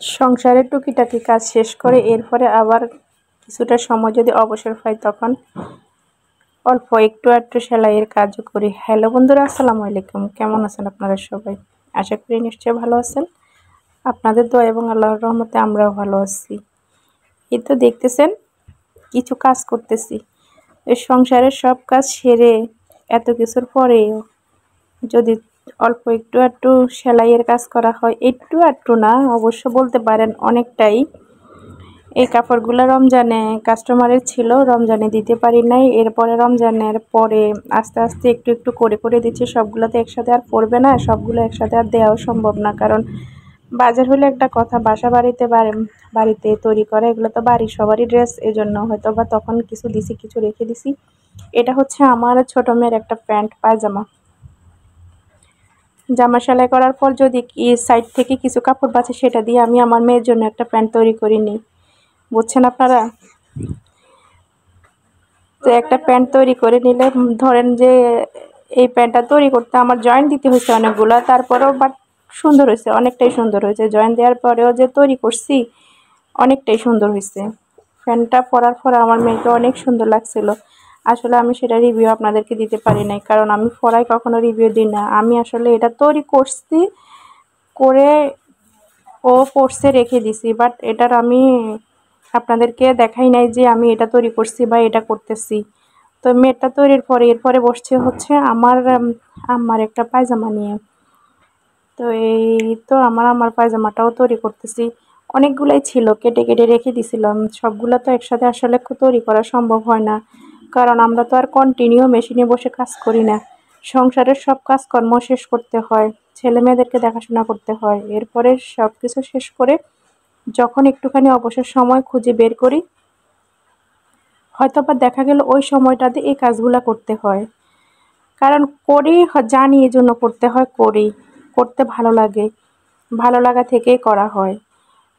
সংসারের টুকিটাকি কাজ শেষ করে এরপরে আবার কিছুটা সময় যদি অবসর পাই তখন অল্প একটু একটু সেলাইয়ের কাজও করি। হ্যালো বন্ধুরা, আসসালামু আলাইকুম। কেমন আছেন আপনারা সবাই? আশা করি নিশ্চয়ই ভালো আছেন। আপনাদের দোয়া এবং আল্লাহর রহমতে আমরাও ভালো আছি। এই তো দেখতেছেন কিছু কাজ করতেছি। এই সংসারের সব কাজ সেরে এত কিছুর পরেও যদি অল্প একটু একটু সেলাইয়ের কাজ করা হয়, একটু একটু না অবশ্য বলতে পারেন অনেকটাই। এই কাপড়গুলো রমজানে কাস্টমারের ছিল, রমজানে দিতে পারি নাই। এরপরে রমজানের পরে আস্তে আস্তে একটু একটু করে করে দিচ্ছি। সবগুলো তো একসাথে আর পড়বে না, সবগুলো একসাথে আর দেওয়াও সম্ভব না। কারণ বাজার হলে একটা কথা, বাসা বাড়িতে বাড়িতে তৈরি করা এগুলো তো বাড়ির সবারই ড্রেস, এজন্য হয়তো বা তখন কিছু দিছি, কিছু রেখে দিছি। এটা হচ্ছে আমার ছোট মেয়ের একটা প্যান্ট পায়জামা। জামা সেলাই করার পর যদি সাইড থেকে কিছু কাপড় বাঁচে সেটা দিয়ে আমি আমার মেয়ের জন্য একটা প্যান্ট তৈরি করে নিই, বুঝছেন আপনারা? তো একটা প্যান্ট তৈরি করে নিলে ধরেন যে এই প্যান্টটা তৈরি করতে আমার জয়েন দিতে হয়েছে অনেকগুলো, তারপরেও বাট সুন্দর হয়েছে, অনেকটাই সুন্দর হয়েছে। জয়েন দেওয়ার পরেও যে তৈরি করছি অনেকটাই সুন্দর হয়েছে। প্যান্টটা পরার পরে আমার মেয়েকে অনেক সুন্দর লাগছিল। আসলে আমি সেটা রিভিউ আপনাদেরকে দিতে পারি নাই, কারণ আমি পরাই কখনো রিভিউ দিই না। আমি আসলে এটা তৈরি করছি, করে ও পড়ছে রেখে দিছি, বাট এটার আমি আপনাদেরকে দেখাই নাই যে আমি এটা তৈরি করছি বা এটা করতেছি। তো মেয়েটা তৈরির পরে এরপরে বসছে হচ্ছে আমার আম্মার একটা পায়জামা নিয়ে। তো এই তো আমার পায়জামাটাও তৈরি করতেছি। অনেকগুলাই ছিল, কেটে কেটে রেখে দিছিলাম। সবগুলো তো একসাথে আসলে তৈরি করা সম্ভব হয় না, কারণ আমরা তো আর কন্টিনিউ মেশিনে বসে কাজ করি না। সংসারের সব কাজকর্ম শেষ করতে হয়, ছেলে মেয়েদেরকে দেখাশোনা করতে হয়। এরপরে সব কিছু শেষ করে যখন একটুখানি অবসর সময় খুঁজে বের করি, হয়তো বা দেখা গেল ওই সময়টাতে এই কাজগুলা করতে হয়। কারণ করি জানি এজন্য করতে হয়, করি, করতে ভালো লাগে, ভালো লাগা থেকেই করা হয়।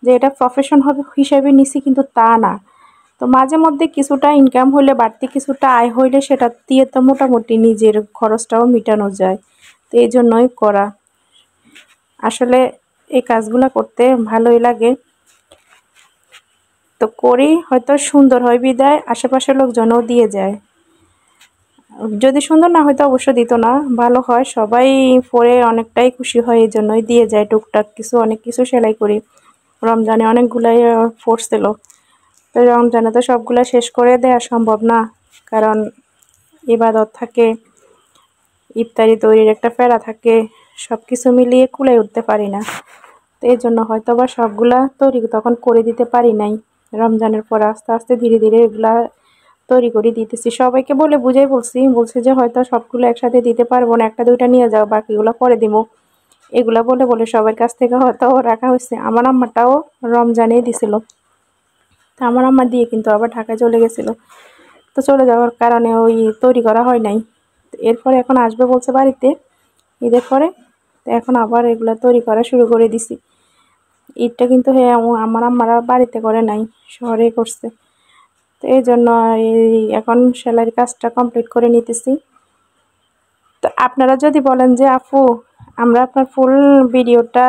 যে এটা প্রফেশন হবে হিসেবে নিছি কিন্তু তা না। তো মাঝে মধ্যে কিছুটা ইনকাম হলে, বাড়তি কিছুটা আয় হইলে সেটা দিয়ে তো মোটামুটি নিজের খরচটাও মেটানো যায়। তো এই জন্যই করা। আসলে এই কাজগুলা করতে ভালোই লাগে। তো করি, হয়তো সুন্দর হয় বিদায় আশেপাশের লোকজনও দিয়ে যায়। যদি সুন্দর না হয়তো অবশ্য দিত না, ভালো হয় সবাই পরে অনেকটাই খুশি হয়, এই জন্যই দিয়ে যায়। টুকটাক কিছু অনেক কিছু সেলাই করি। রমজানে অনেকগুলাই পড়ছিল। তো রমজানে তো সবগুলা শেষ করে দেওয়া সম্ভব না, কারণ ইবাদত থাকে, ইফতারি তৈরির একটা প্যারা থাকে, সব কিছু মিলিয়ে কুলাই উঠতে পারি না। তো এই জন্য হয়তো বা সবগুলা তৈরি তখন করে দিতে পারি নাই। রমজানের পর আস্তে আস্তে ধীরে ধীরে এগুলা তৈরি করে দিতেছি। সবাইকে বলে বুঝাই বলছে যে হয়তো সবগুলো একসাথে দিতে পারবো না, একটা দুইটা নিয়ে যাও, বাকিগুলো পরে দিব। এগুলা বলে বলে সবার কাছ থেকে হয়তো রাখা হয়েছে। আমার আম্মাটাও রমজানেই দিছিল। তা আমার আম্মা দিয়ে কিন্তু আবার ঢাকায় চলে গেছিল। তো চলে যাওয়ার কারণে ওই তৈরি করা হয় নাই। এরপরে এখন আসবে বলছে বাড়িতে ঈদের পরে। তো এখন আবার এগুলা তৈরি করা শুরু করে দিছি। ঈদটা কিন্তু আমার আম্মারা বাড়িতে করে নাই, শহরে করছে। তো এই জন্য এই এখন সেলাইয়ের কাজটা কমপ্লিট করে নিতেছি। তো আপনারা যদি বলেন যে আপু আমরা আপনার ফুল ভিডিওটা